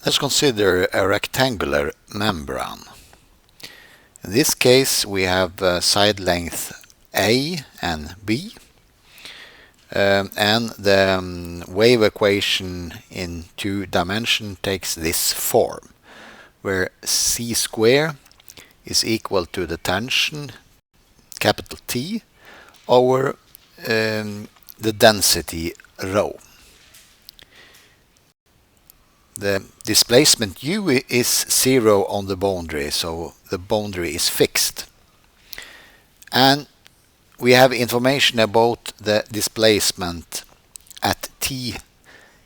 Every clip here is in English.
Let's consider a rectangular membrane. In this case we have side length A and B, and the wave equation in 2 dimensions takes this form, where c square is equal to the tension, capital T, over the density rho. The displacement u is 0 on the boundary, so the boundary is fixed. And we have information about the displacement at t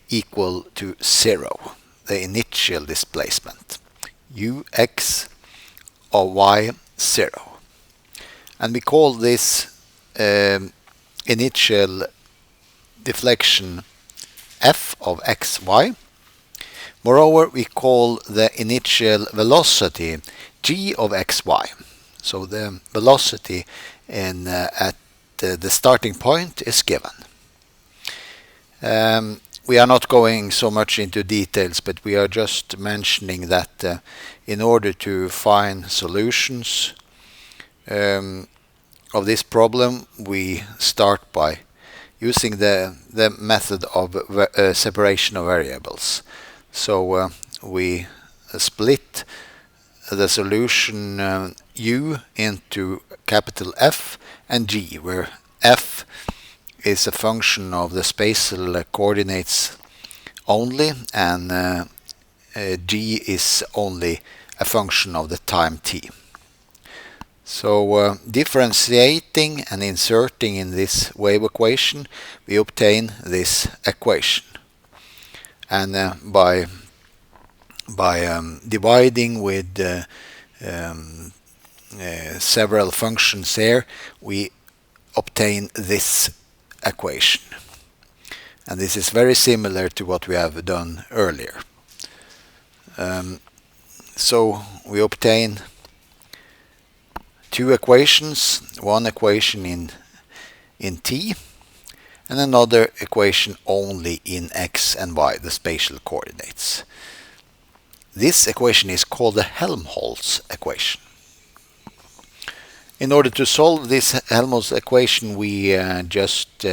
equal to 0, the initial displacement, ux or y 0. And we call this initial deflection f of xy. Moreover, we call the initial velocity g of xy. So the velocity at the starting point is given. We are not going so much into details, but we are just mentioning that in order to find solutions of this problem, we start by using the method of separation of variables. So we split the solution u into capital F and g, where f is a function of the spatial coordinates only, and g is only a function of the time t. So differentiating and inserting in this wave equation, we obtain this equation. And by dividing with several functions here, we obtain this equation. And this is very similar to what we have done earlier. So we obtain two equations, one equation in t, and another equation only in x and y, the spatial coordinates. This equation is called the Helmholtz equation. In order to solve this Helmholtz equation, we just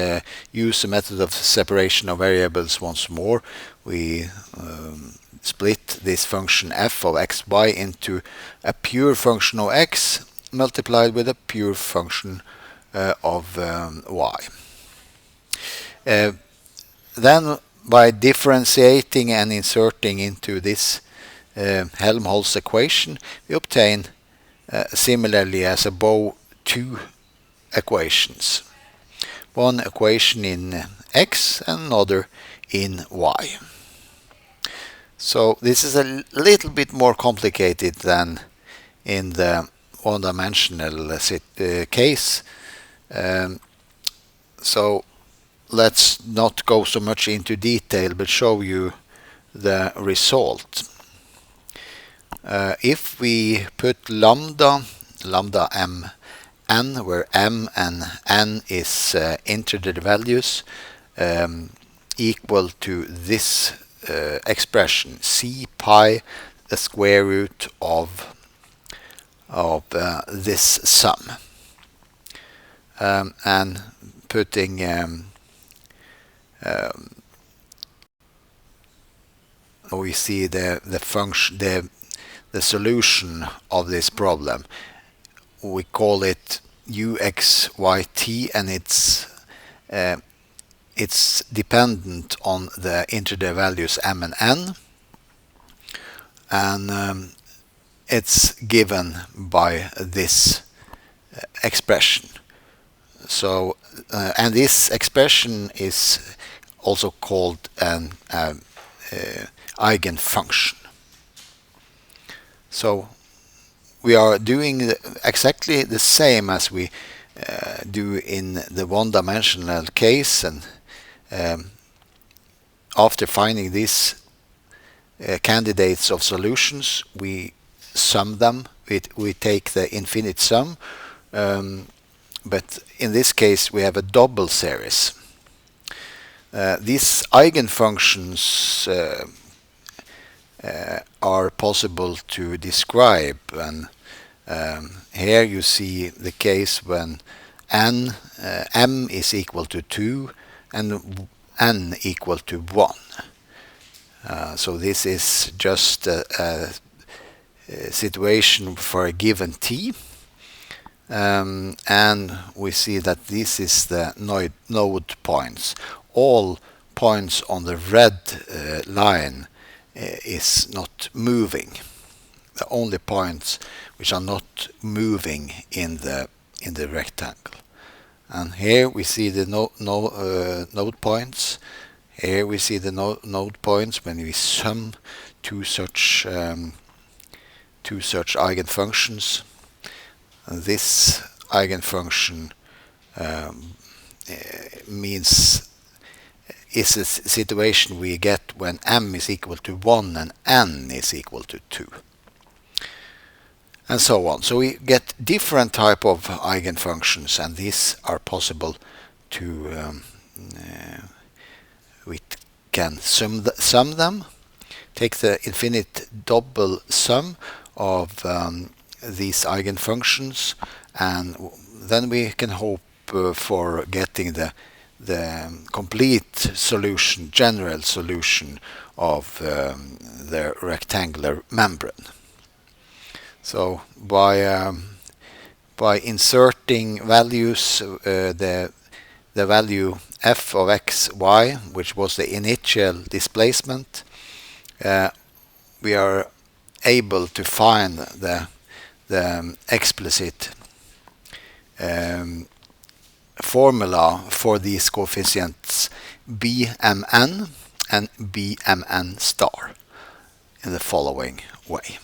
use the method of separation of variables once more. We split this function f of xy into a pure function of x multiplied with a pure function of y. Then by differentiating and inserting into this Helmholtz equation, we obtain similarly as above two equations. One equation in x and another in y. So this is a little bit more complicated than in the one-dimensional case. So let's not go so much into detail, but show you the result. If we put lambda mn, where m and n is integer values, equal to this expression, c pi the square root of this sum, and putting we see the function, the solution of this problem. We call it uxyt, and it's dependent on the integer values m and n, and it's given by this expression. So and this expression is also called an eigenfunction. So we are doing exactly the same as we do in the one-dimensional case, and after finding these candidates of solutions, we sum them. We take the infinite sum, but in this case we have a double series. These eigenfunctions are possible to describe. And here you see the case when m is equal to 2 and n equal to 1. So this is just a situation for a given t. And we see that this is the node points. All points on the red line is not moving. The only points which are not moving in the rectangle. And here we see the node points. Here we see the node points when we sum two such eigenfunctions. And this eigenfunction is a situation we get when m is equal to 1 and n is equal to 2. And so on. So we get different type of eigenfunctions, and these are possible to we can sum them, take the infinite double sum of these eigenfunctions, and then we can hope for getting the complete solution, general solution of the rectangular membrane. So by inserting values, the value f of x, y, which was the initial displacement, we are able to find the explicit formula for these coefficients bmn and bmn star in the following way.